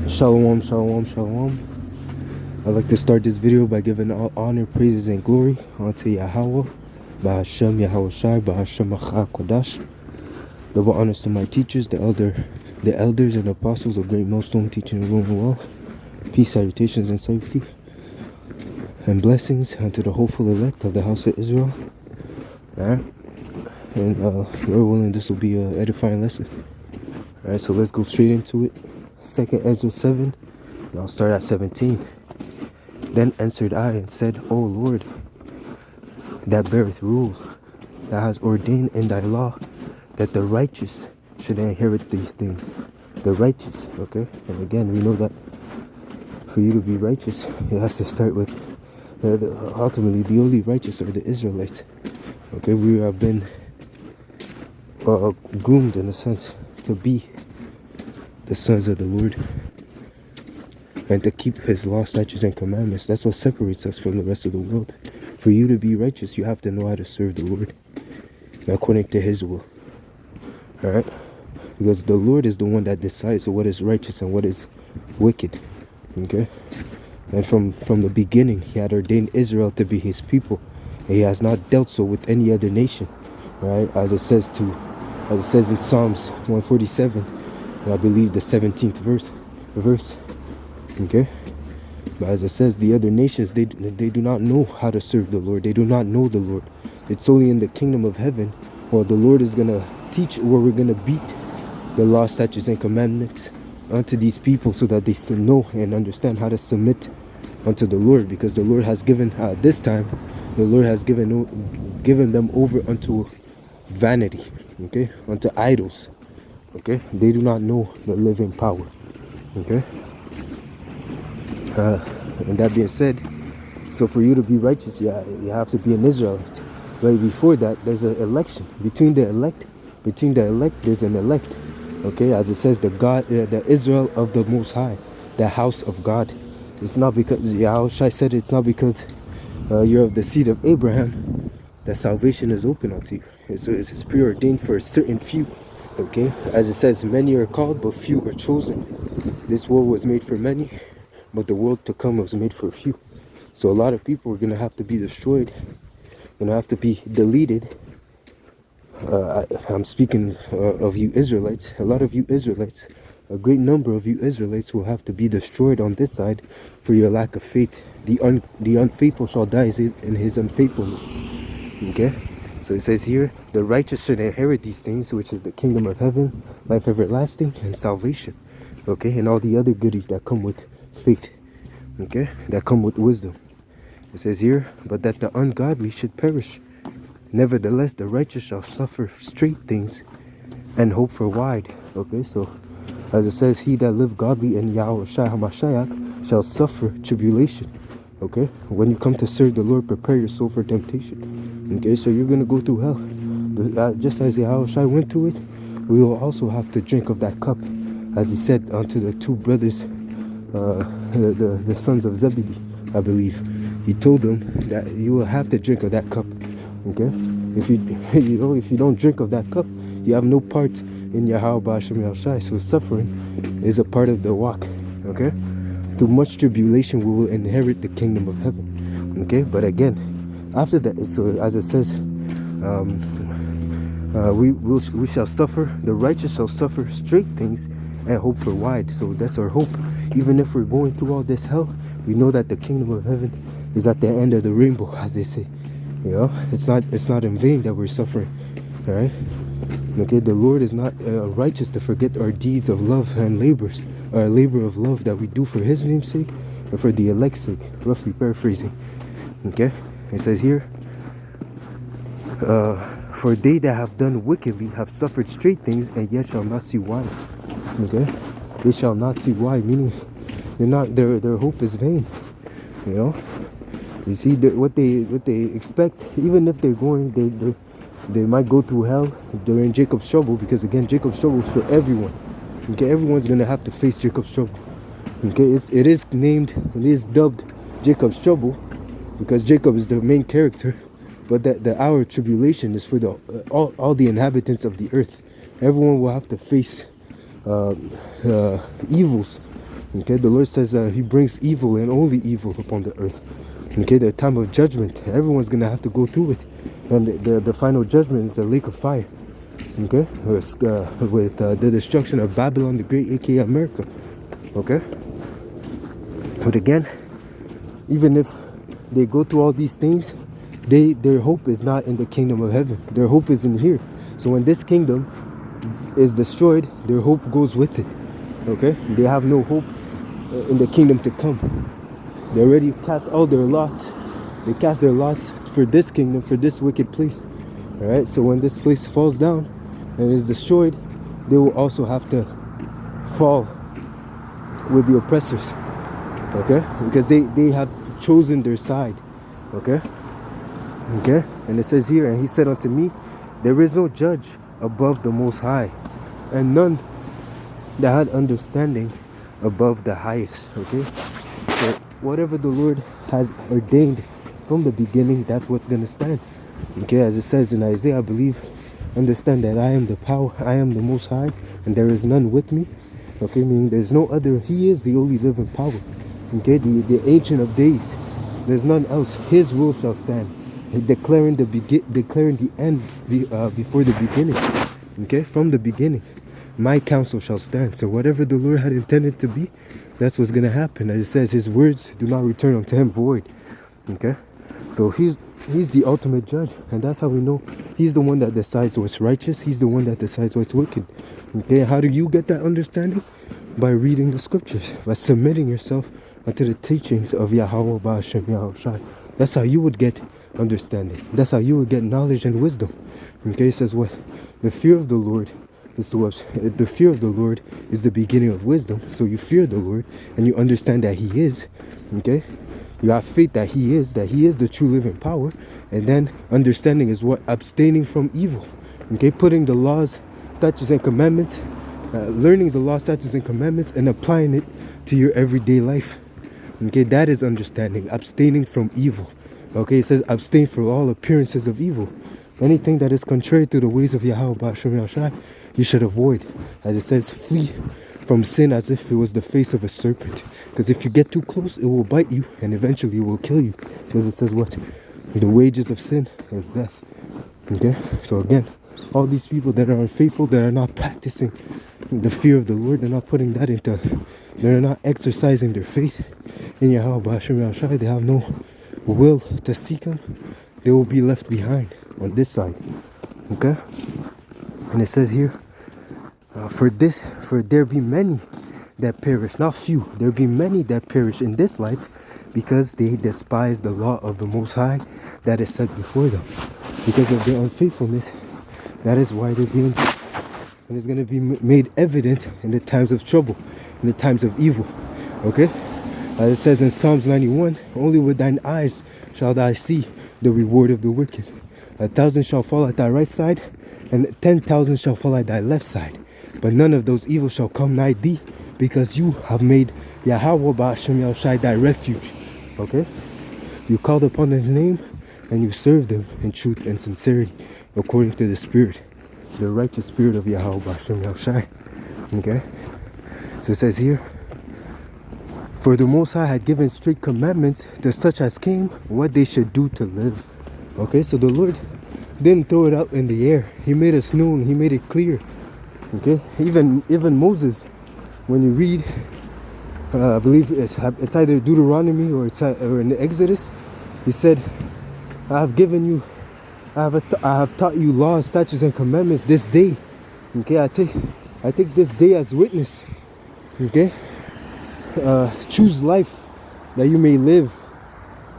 Shalom, shalom, shalom. I'd like to start this video by giving all honor, praises, and glory unto Yahweh, Bahashem Yahweh Shai, Bahashem Achah Kodash. Double honors to my teachers, the elders and apostles of Great Millstone teaching and ruling well. Peace, salutations, and safety, and blessings unto the hopeful elect of the house of Israel. Alright, and Lord willing, this will be an edifying lesson. Alright, so let's go straight into it. 2nd Ezra 7, and I'll start at 17. Then answered I and said, O Lord, that beareth rule, that has ordained in thy law that the righteous should inherit these things. The righteous, okay? And again, we know that for you to be righteous, it has to start with, ultimately, the only righteous are the Israelites. Okay, we have been groomed, in a sense, to be the sons of the Lord and to keep his law, statutes, and commandments. That's what separates us from the rest of the world. For you to be righteous, you have to know how to serve the Lord according to his will. Alright? Because the Lord is the one that decides what is righteous and what is wicked. Okay? And from the beginning, he had ordained Israel to be his people. And he has not dealt so with any other nation. Right? As it says in Psalms 147, and I believe the 17th verse. Okay? But as it says, the other nations, they do not know how to serve the Lord. They do not know the Lord. It's only in the kingdom of heaven where the Lord is going to teach, where we're going to beat the law, statutes, and commandments unto these people so that they know and understand how to submit unto the Lord. Because the Lord has given, this time, the Lord has given them over unto vanity, okay, unto idols. Okay, they do not know the living power. Okay, and that being said, so for you to be righteous, you have to be an Israelite. But before that, there's an election. Between the elect, there's an elect. Okay, as it says, the Israel of the Most High, the house of God. It's not because Yahushua said it's not because you're of the seed of Abraham that salvation is open unto you. It's preordained for a certain few. Okay, as it says, many are called, but few are chosen. This world was made for many, but the world to come was made for few. So a lot of people are going to have to be destroyed, going to have to be deleted. I'm speaking of you Israelites. A lot of you Israelites, a great number of you Israelites will have to be destroyed on this side for your lack of faith. The unfaithful shall die in his unfaithfulness. Okay? So it says here, the righteous should inherit these things, which is the kingdom of heaven, life everlasting, and salvation. Okay? And all the other goodies that come with faith. Okay? That come with wisdom. It says here, but that the ungodly should perish. Nevertheless, the righteous shall suffer straight things and hope for wide. Okay? So, as it says, he that live godly in Yahweh Shai HaMashiach shall suffer tribulation. Okay? When you come to serve the Lord, prepare your soul for temptation. Okay, so you're going to go through hell. Just as Yahushua went through it, we will also have to drink of that cup. As he said unto the two brothers, the sons of Zebedee, I believe. He told them that you will have to drink of that cup. Okay? If you don't drink of that cup, you have no part in Yahweh Ba'ashem Yahushua. So suffering is a part of the walk. Okay? Through much tribulation, we will inherit the kingdom of heaven. Okay? But again, after that, so as it says, we shall suffer, the righteous shall suffer straight things and hope for wide. So that's our hope. Even if we're going through all this hell, we know that the kingdom of heaven is at the end of the rainbow, as they say. You know, it's not in vain that we're suffering. All right. Okay, the Lord is not righteous to forget our deeds of love and labors, our labor of love that we do for his name's sake and for the elect's sake, roughly paraphrasing. Okay. It says here, for they that have done wickedly have suffered straight things, and yet shall not see why. Okay, they shall not see why, meaning their hope is vain. You know, you see what they expect, even if they're going, they might go through hell during Jacob's trouble, because again, Jacob's trouble is for everyone. Okay, everyone's gonna have to face Jacob's trouble. Okay, it is dubbed Jacob's trouble, because Jacob is the main character, but the hour of tribulation is for all the inhabitants of the earth. Everyone will have to face evils Okay, the Lord says that He brings evil and only evil upon the earth. Okay, the time of judgment, everyone's gonna have to go through it, and the final judgment is the lake of fire. Okay, with the destruction of Babylon the Great, aka America. Okay, but again, even if they go through all these things, their hope is not in the kingdom of heaven. Their hope is in here. So when this kingdom is destroyed, their hope goes with it. Okay, they have no hope in the kingdom to come. They already cast all their lots. They cast their lots for this kingdom, for this wicked place. All right, so when this place falls down and is destroyed, they will also have to fall with the oppressors. Okay, because they have chosen their side. Okay, and it says here, and He said unto me, there is no judge above the Most High, and none that had understanding above the highest. Okay, so whatever the Lord has ordained from the beginning, that's what's gonna stand. Okay, as it says in Isaiah, I believe, understand that I am the power, I am the Most High, and there is none with me. Okay, meaning there's no other. He is the only living power. Okay, the Ancient of Days. There's none else. His will shall stand, declaring the end before the beginning. Okay, from the beginning, my counsel shall stand. So whatever the Lord had intended to be, that's what's gonna happen. As it says, His words do not return unto Him void. Okay, so He's the ultimate judge, and that's how we know He's the one that decides what's righteous. He's the one that decides what's wicked. Okay, how do you get that understanding? By reading the scriptures, by submitting yourself unto the teachings of Yahweh Ba'ashem Yahushai. That's how you would get understanding. That's how you would get knowledge and wisdom. Okay, it says what? The fear of the Lord is the fear of the Lord is the beginning of wisdom. So you fear the Lord and you understand that He is. Okay, you have faith that He is the true living power, and then understanding is what? Abstaining from evil. Okay, putting the laws, statutes, and commandments, learning the law, statutes, and commandments, and applying it to your everyday life. Okay, that is understanding. Abstaining from evil. Okay, it says abstain from all appearances of evil. Anything that is contrary to the ways of Yahweh Ba'ashem Yahushai, you should avoid. As it says, flee from sin as if it was the face of a serpent. Because if you get too close, it will bite you and eventually it will kill you. Because it says what? The wages of sin is death. Okay, so again, all these people that are unfaithful, that are not practicing the fear of the Lord, they're not exercising their faith in Yahweh Ba'ashem Yahushai, they have no will to seek Him, they will be left behind on this side. Okay, and it says here, for there be many that perish, not few, there be many that perish in this life, because they despise the law of the Most High that is set before them. Because of their unfaithfulness, that is why they're being, and it's going to be made evident in the times of trouble, in the times of evil. Okay, as it says in Psalms 91, only with thine eyes shall thou see the reward of the wicked. 1,000 shall fall at thy right side, and 10,000 shall fall at thy left side, but none of those evils shall come nigh thee, because you have made Yahweh Ba'ashem Yahushai thy refuge. Okay, you called upon His name and you served Him in truth and sincerity, according to the Spirit, the righteous Spirit of Yahweh Ba'ashem Yahushai. Okay, so it says here, for the Most High had given strict commandments to such as came, what they should do to live. Okay, so the Lord didn't throw it out in the air. He made us known. He made it clear. Okay, even Moses, when you read, I believe it's either Deuteronomy or or in the Exodus, he said, I have taught you laws, statutes, and commandments this day. Okay, I take this day as witness. Okay, choose life that you may live.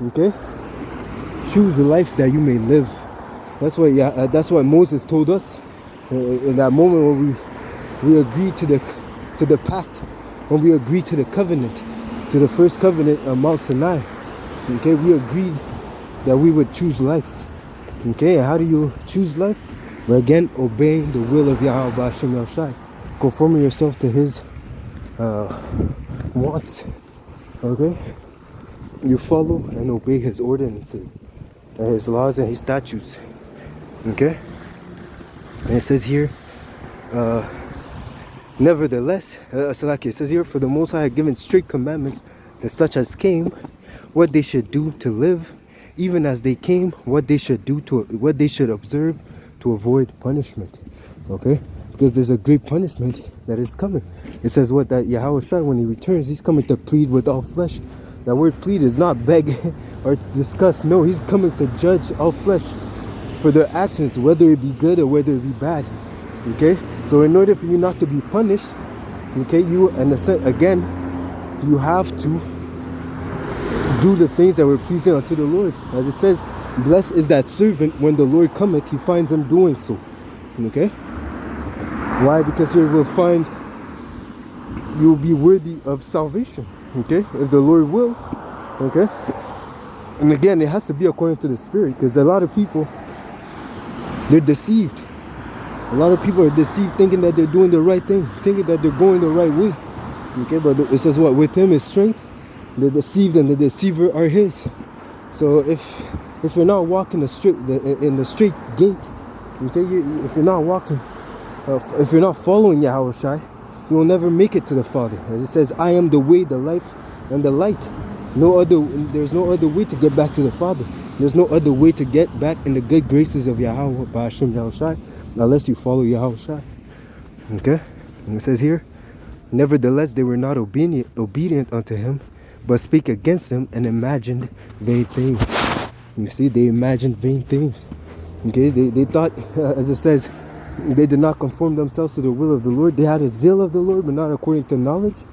Okay, choose the life that you may live. That's what Moses told us in that moment when we agreed to the pact, when we agreed to the covenant, to the first covenant on Mount Sinai. Okay, we agreed that we would choose life. Okay, and how do you choose life? By again obeying the will of Yahweh Ba'ashem Yahushai, conforming yourself to His wants. Okay, you follow and obey His ordinances and His laws and His statutes. Okay, and it says here, Nevertheless, so like it says here, for the Most High had given strict commandments that such as came, what they should do to live, even as they came, what they should do to what they should observe to avoid punishment. Okay, because there's a great punishment that is coming. It says what, that Yahweh Shai, when he returns, he's coming to plead with all flesh. That word plead is not beg or discuss. No, he's coming to judge all flesh for their actions, whether it be good or whether it be bad. Okay, so in order for you not to be punished, okay, you, and again, you have to do the things that were pleasing unto the Lord. As it says, blessed is that servant when the Lord cometh, he finds him doing so. Okay, why? Because you will find you will be worthy of salvation. Okay, if the Lord will. Okay, and again, it has to be according to the Spirit, because a lot of people, they're deceived. A lot of people are deceived, thinking that they're doing the right thing, thinking that they're going the right way. Okay, but it says what? With him is strength. The deceived and the deceiver are his. So if you're not walking in the straight gate, okay, if you're not walking, if you're not following Yahweh Shai, you will never make it to the Father. As it says, I am the way, the life, and the light. There's no other way to get back to the Father. There's no other way to get back in the good graces of Yahweh Ba'ashem Yahweh Shai, unless you follow Yahweh Shai. Okay? And it says here, nevertheless, they were not obedient unto him, but speak against him and imagined vain things. You see, they imagined vain things. Okay? They thought, as it says, they did not conform themselves to the will of the Lord. They had a zeal of the Lord, but not according to knowledge.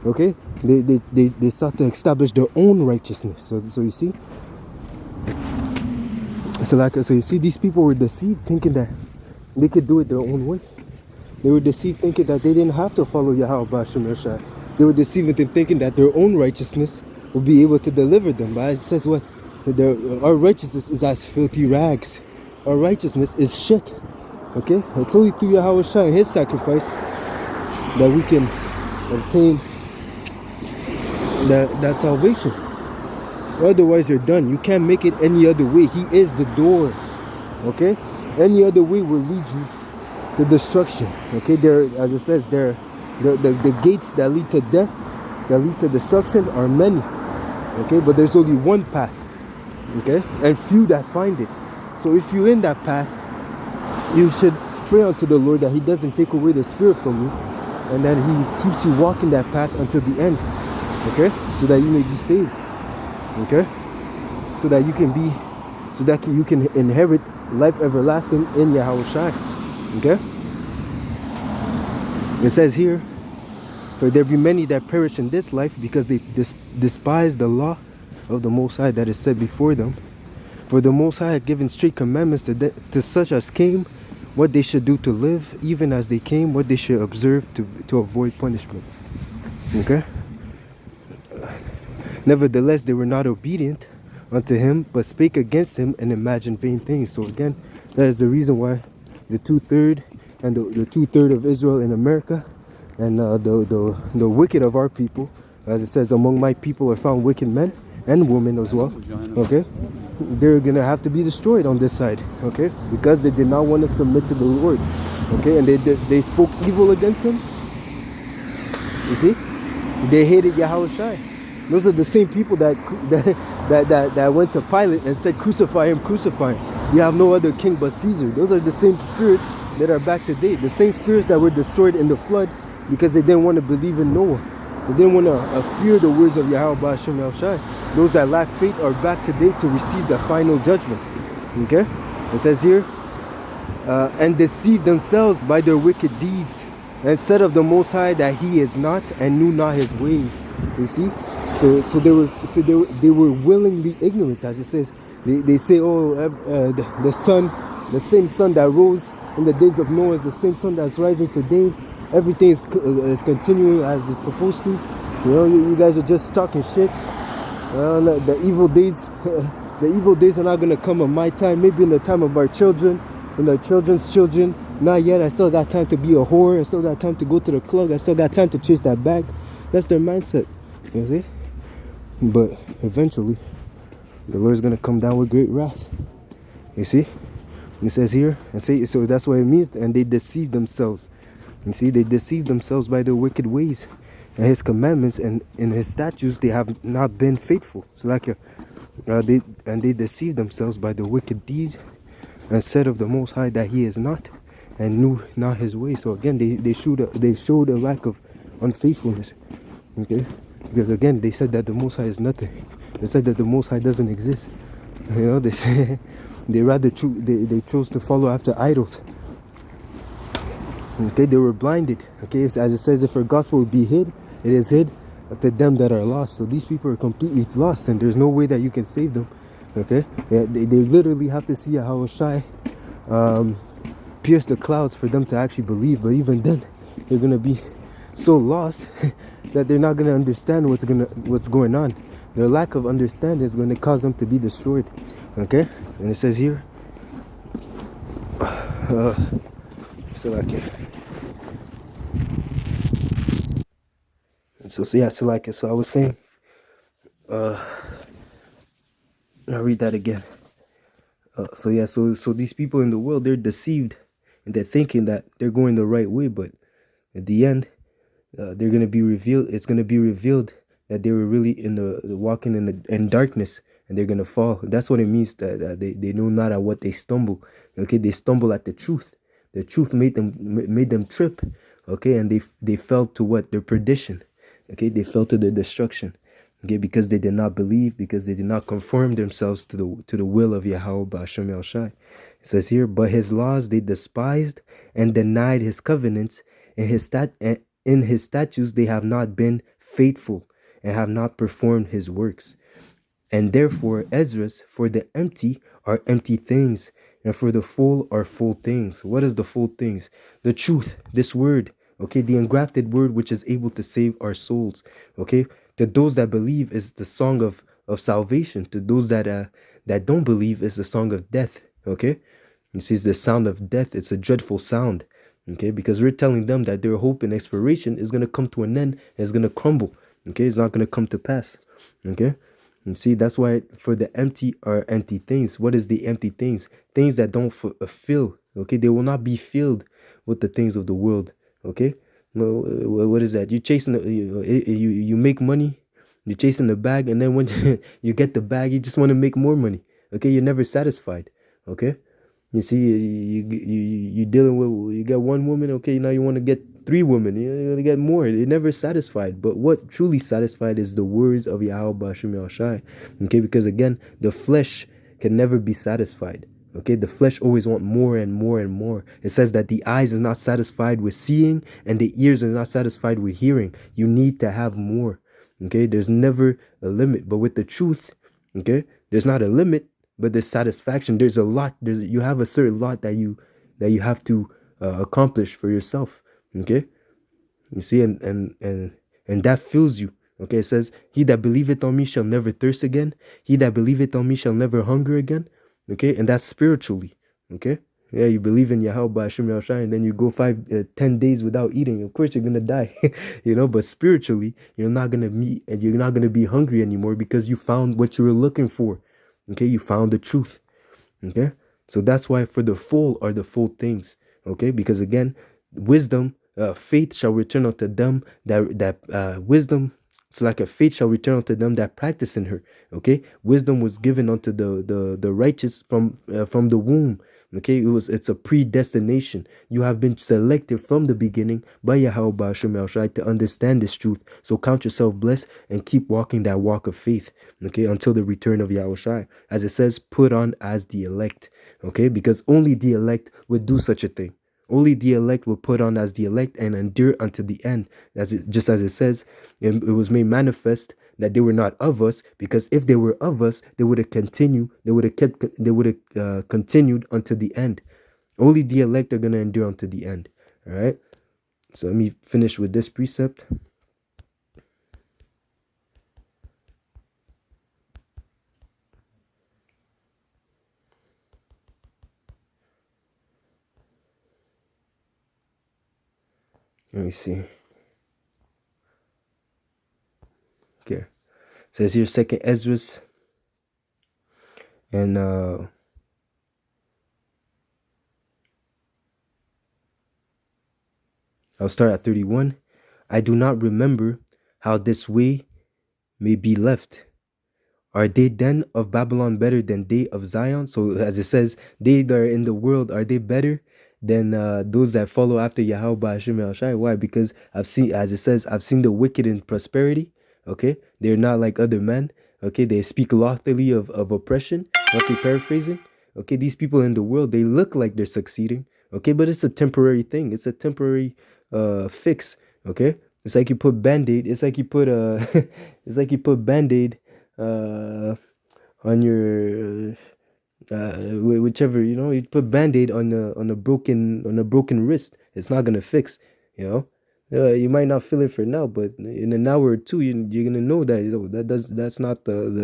Okay? They sought to establish their own righteousness. So you see? So you see, these people were deceived, thinking that they could do it their own way. They were deceived, thinking that they didn't have to follow Yahweh Ba'ashem Yahshua. They were deceived in thinking that their own righteousness will be able to deliver them. But it says what? Our righteousness is as filthy rags. Our righteousness is shit. Okay? It's only through Yahweh Shai and his sacrifice that we can obtain that salvation. Otherwise, you're done. You can't make it any other way. He is the door. Okay? Any other way will lead you to destruction. Okay? There, as it says, there, the gates that lead to death, that lead to destruction, are many. Okay? But there's only one path. Okay? And few that find it. So if you're in that path, you should pray unto the Lord that he doesn't take away the Spirit from you, and that he keeps you walking that path until the end. Okay? So that you may be saved. Okay? So that you can inherit life everlasting in Yahweh Shai. Okay? It says here, for there be many that perish in this life because they despise the law of the Most High that is set before them. For the Most High had given strict commandments to such as came, what they should do to live, even as they came, what they should observe to avoid punishment. Okay? Nevertheless, they were not obedient unto him, but spake against him and imagined vain things. So again, that is the reason why the 2/3 and the 2/3 of Israel in America, and the wicked of our people, as it says, among my people are found wicked men and women as well. Okay, they're gonna have to be destroyed on this side. Okay, because they did not want to submit to the Lord. Okay, and they spoke evil against him. You see, they hated Yahweh Shai. Those are the same people that went to Pilate and said, crucify him, crucify him. You have no other king but Caesar. Those are the same spirits that are back today. The same spirits that were destroyed in the flood because they didn't want to believe in Noah. They didn't want to fear the words of Yahweh Ba'ashem Yahushai. Those that lack faith are back today to receive the final judgment. Okay? It says here, and deceived themselves by their wicked deeds, and said of the Most High that he is not, and knew not his ways. You see? So they were willingly ignorant, as it says. They say, oh, the same sun that rose in the days of Noah is the same sun that's rising today. Everything is continuing as it's supposed to. You know, you guys are just talking shit. The evil days are not gonna come in my time. Maybe in the time of our children, and our children's children. Not yet. I still got time to be a whore. I still got time to go to the club. I still got time to chase that bag. That's their mindset. You see? But eventually, the Lord's gonna come down with great wrath. You see? It says here, so that's what it means. And they deceive themselves. You see, they deceive themselves by their wicked ways, and his commandments and in his statutes they have not been faithful. So like they deceive themselves by their wicked deeds, and said of the Most High that he is not, and knew not his way. So again, they showed a lack of unfaithfulness. Okay, because again they said that the Most High is nothing. They said that the Most High doesn't exist. You know, they they chose to follow after idols. Okay, they were blinded. Okay, as it says, if our gospel would be hid, it is hid to them that are lost. So these people are completely lost, and there's no way that you can save them. Okay, yeah, they literally have to see Yahushua pierce the clouds for them to actually believe. But even then, they're gonna be so lost that they're not gonna understand what's going on. Their lack of understanding is going to cause them to be destroyed. Okay, and it says here, so like it. So I was saying, I'll read that again. So these people in the world, they're deceived, and they're thinking that they're going the right way, but at the end, they're gonna be revealed. It's gonna be revealed that they were really walking in darkness, and they're gonna fall. That's what it means that they know not at what they stumble. Okay, they stumble at the truth. The truth made them trip. Okay, and they fell to what? Their perdition. Okay, they fell to their destruction. Okay, because they did not believe, because they did not conform themselves to the will of Yahweh Ba'ashem El Shai. It says here, but his laws they despised and denied his covenants, and in his statutes they have not been faithful and have not performed his works. And therefore Ezra's for the empty are empty things, and for the full are full things. What is the full things? The truth, this word, okay, the engrafted word which is able to save our souls. Okay, to those that believe is the song of salvation. To those that don't believe is the song of death. Okay, you see, it's the sound of death. It's a dreadful sound. Okay, because we're telling them that their hope and expiration is going to come to an end, and it's going to crumble. Okay, it's not going to come to pass. Okay, and see, that's why for the empty are empty things. What is the empty things? Things that don't fill. Okay, they will not be filled with the things of the world. Okay, well, what is that? You chasing you make money, you're chasing the bag, and then when you get the bag, you just want to make more money. Okay, you're never satisfied. Okay, you see, you dealing with, you got one woman. Okay, now you want to get three women. You want to get more. You're never satisfied. But what truly satisfied is the words of Yahweh Ba'ashem El Shai. Okay, because again, the flesh can never be satisfied. Okay, the flesh always want more and more and more. It says that the eyes are not satisfied with seeing, and the ears are not satisfied with hearing. You need to have more. Okay, there's never a limit. But with the truth, okay, there's not a limit, but there's satisfaction. There's a lot. You have a certain lot that you have to accomplish for yourself. Okay, you see, and that fills you. Okay, it says, "He that believeth on me shall never thirst again. He that believeth on me shall never hunger again." Okay, and that's spiritually. Okay, yeah, you believe in Yahweh Ba'ashem El Shai, and then you go 10 days without eating. Of course, you're gonna die. But spiritually, you're not gonna meet, and you're not gonna be hungry anymore because you found what you were looking for. Okay, you found the truth. Okay, so that's why for the full are the full things. Okay, because again, wisdom, faith shall return unto them that wisdom. It's like a faith shall return unto them that practice in her. Okay, wisdom was given unto the righteous from the womb. Okay, it's a predestination. You have been selected from the beginning by Yahweh Ba'ashem El Shai to understand this truth. So count yourself blessed and keep walking that walk of faith. Okay, until the return of Yahweh Shai. As it says, put on as the elect. Okay, because only the elect would do such a thing. Only the elect will put on as the elect and endure unto the end. Just as it says, it was made manifest that they were not of us, because if they were of us, they would have continued. They would have continued unto the end. Only the elect are gonna endure unto the end. All right. So let me finish with this precept. Let me see. Okay. It says here, Second Ezra's and I'll start at 31. I do not remember how this way may be left. Are they then of Babylon better than they of Zion? So as it says, they that are in the world, are they better than those that follow after Yahweh Hashem El Shai? Why? Because I've seen, as it says, I've seen the wicked in prosperity. Okay, they're not like other men. Okay, they speak loftily of oppression. Roughly paraphrasing. Okay, these people in the world, they look like they're succeeding. Okay, but it's a temporary thing. It's a temporary fix. Okay, it's like you put band-aid. It's like you put it's like you put band-aid uh on your whichever, you put band-aid on a broken wrist. It's not gonna fix, you know. You might not feel it for now, but in an hour or two, you're gonna know that,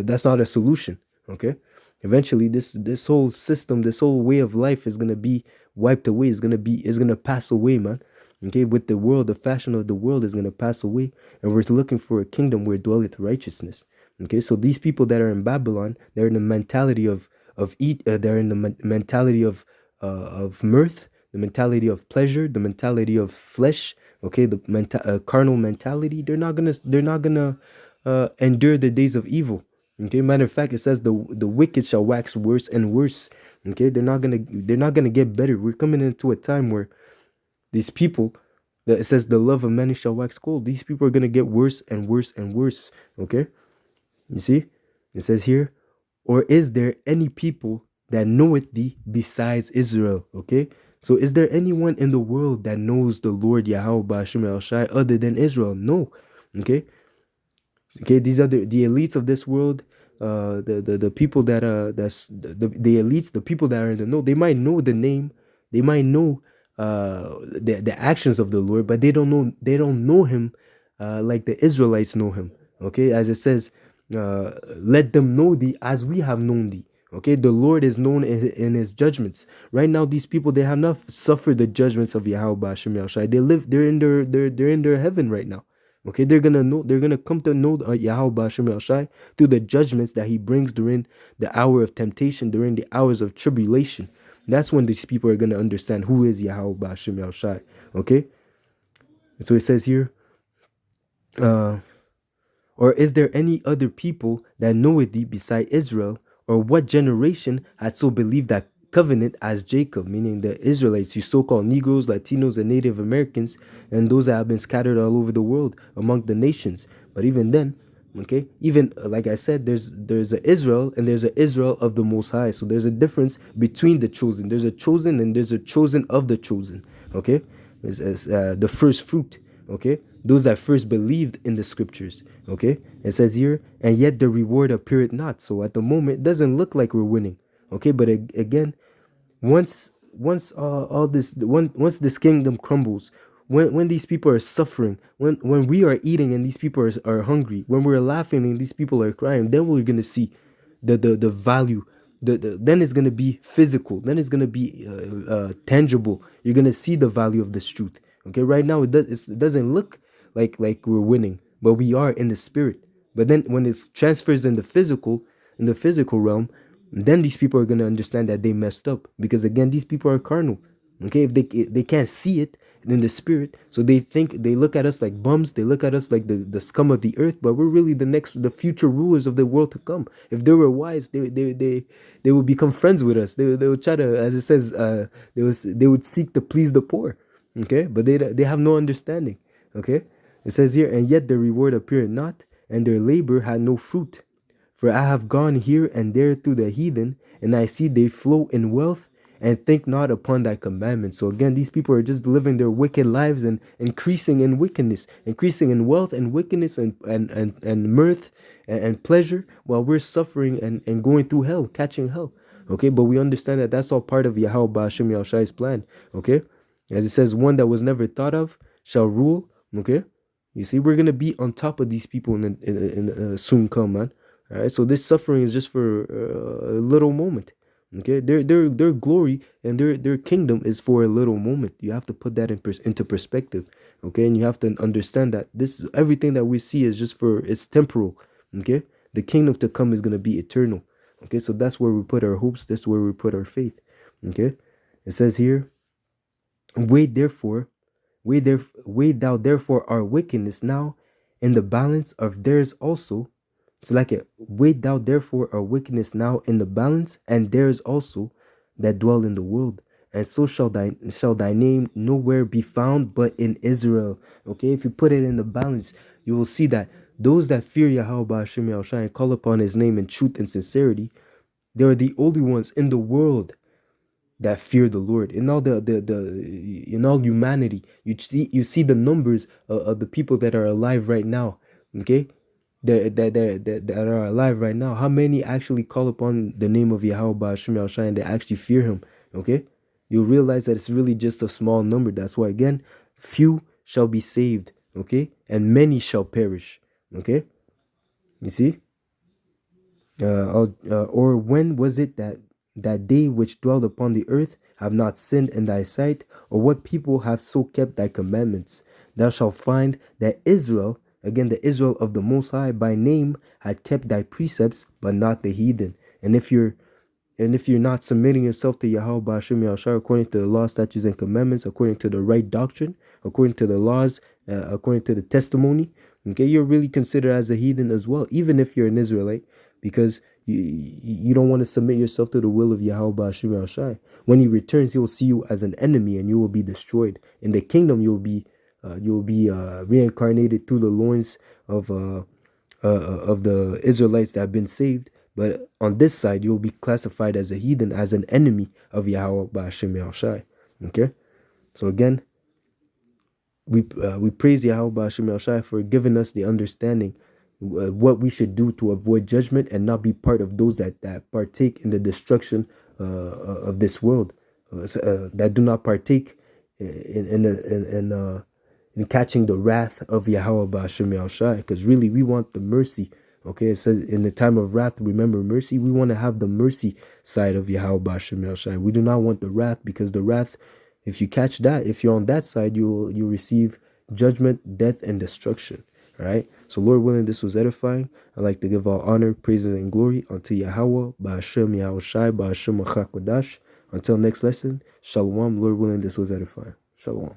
that's not a solution. Okay, eventually this whole system, this whole way of life is gonna be wiped away. Is gonna pass away, man. Okay, with the world, the fashion of the world is gonna pass away, and we're looking for a kingdom where dwelleth righteousness. Okay, so these people that are in Babylon, they're in the mentality they're in the mentality of mirth, the mentality of pleasure, the mentality of flesh. Okay, the carnal mentality. They're not gonna endure the days of evil. Okay, matter of fact, it says the wicked shall wax worse and worse. Okay, they're not gonna get better. We're coming into a time where these people, that it says the love of many shall wax cold. These people are gonna get worse and worse and worse. Okay, you see, it says here, or is there any people that knoweth thee besides Israel? Okay, so is there anyone in the world that knows the Lord Yahweh Ba'ashem El Shai other than Israel? No. Okay, these are the elites of this world. The people that that's the elites, the people that are in the know, they might know the name, they might know the actions of the Lord, but they don't know him like the Israelites know him. Okay, as it says, let them know thee as we have known thee. Okay, the Lord is known in his judgments. Right now, these people, they have not suffered the judgments of Yahweh Ba'ashem Yahushai. They're in their heaven right now. Okay, they're gonna come to know Yahweh Ba'ashem Yahushai through the judgments that he brings during the hour of temptation, during the hours of tribulation. That's when these people are gonna understand who is Yahweh Ba'ashem Yahushai. Okay, so it says here, uh, or is there any other people that knoweth thee beside Israel? Or what generation had so believed that covenant as Jacob, meaning the Israelites, you so-called Negroes, Latinos, and Native Americans, and those that have been scattered all over the world among the nations. But even then, okay, even like I said, there's a Israel and there's a Israel of the Most High. So there's a difference between the chosen. There's a chosen and there's a chosen of the chosen. Okay, as the first fruit. Okay, those that first believed in the scriptures. Okay, it says here, and yet the reward appeareth not. So at the moment, it doesn't look like we're winning. Okay, but again, once all this once this kingdom crumbles, when these people are suffering, when we are eating and these people are hungry, when we're laughing and these people are crying, then we're gonna see the value. Then it's gonna be physical. Then it's gonna be tangible. You're gonna see the value of this truth. Okay, right now it doesn't look like we're winning, but we are in the spirit. But then when it transfers in the physical realm, then these people are gonna understand that they messed up, because again, these people are carnal. Okay, if they can't see it in the spirit, so they look at us like bums, they look at us like the scum of the earth, but we're really the future rulers of the world to come. If they were wise, they would become friends with us. They would try to, as it says, they would seek to please the poor. Okay, but they have no understanding. Okay, it says here, and yet their reward appeared not, and their labor had no fruit. For I have gone here and there through the heathen, and I see they flow in wealth and think not upon thy commandments. So again, these people are just living their wicked lives and increasing in wickedness, increasing in wealth and wickedness and mirth and pleasure, while we're suffering and going through hell, catching hell. Okay, but we understand that that's all part of Yahweh Ba'ashem Yahushai's plan. Okay, as it says, one that was never thought of shall rule. Okay, you see, we're gonna be on top of these people in soon come, man. All right, so this suffering is just for a little moment. Okay, their glory and their kingdom is for a little moment. You have to put that into perspective. Okay, and you have to understand that this everything that we see is just for it's temporal. Okay, the kingdom to come is gonna be eternal. Okay, so that's where we put our hopes. That's where we put our faith. Okay, it says here, wait therefore Weigh thou therefore our wickedness now in the balance of theirs also. It's like it. Weigh thou therefore our wickedness now in the balance, and theirs also that dwell in the world. And so shall thy name nowhere be found but in Israel. Okay, if you put it in the balance, you will see that those that fear Yahweh Ba'ashem Yahushai and call upon his name in truth and sincerity, they are the only ones in the world that fear the Lord. In all in all humanity, you see the numbers of the people that are alive right now. Okay, that are alive right now. How many actually call upon the name of Yahweh Ba'ashem Yahushai and they actually fear him? Okay, you'll realize that it's really just a small number. That's why again, few shall be saved. Okay, and many shall perish. Okay, you see. Or when was it that they which dwelled upon the earth have not sinned in thy sight? Or what people have so kept thy commandments? Thou shalt find that Israel, again the Israel of the Most High by name, had kept thy precepts, but not the heathen. And if you're not submitting yourself to Yahweh Ba'ashem Yahushua according to the law, statutes, and commandments, according to the right doctrine, according to the laws, according to the testimony, okay, you're really considered as a heathen as well, even if you're an Israelite, because you don't want to submit yourself to the will of Yahweh Ba'ashem Yahushua. When he returns, he will see you as an enemy and you will be destroyed. In the kingdom, you'll be reincarnated through the loins of the Israelites that have been saved. But on this side, you'll be classified as a heathen, as an enemy of Yahweh Ba'ashem Yahushai. Okay? So again, we praise Yahweh Ba'ashem Yahushai for giving us the understanding what we should do to avoid judgment and not be part of those that partake in the destruction of this world, that do not partake in catching the wrath of Yahweh Ba'ashem Yahushai. Because really, we want the mercy. Okay, it says in the time of wrath, remember mercy. We want to have the mercy side of Yahweh Ba'ashem Yahushai. We do not want the wrath, because the wrath, if you catch that, if you're on that side, you receive judgment, death, and destruction. All right. So Lord willing, this was edifying. I'd like to give all honor, praises, and glory unto Yahweh Ba'ashem Yahushai Ba'ashem Achakodash. Until next lesson, Shalom. Lord willing, this was edifying. Shalom.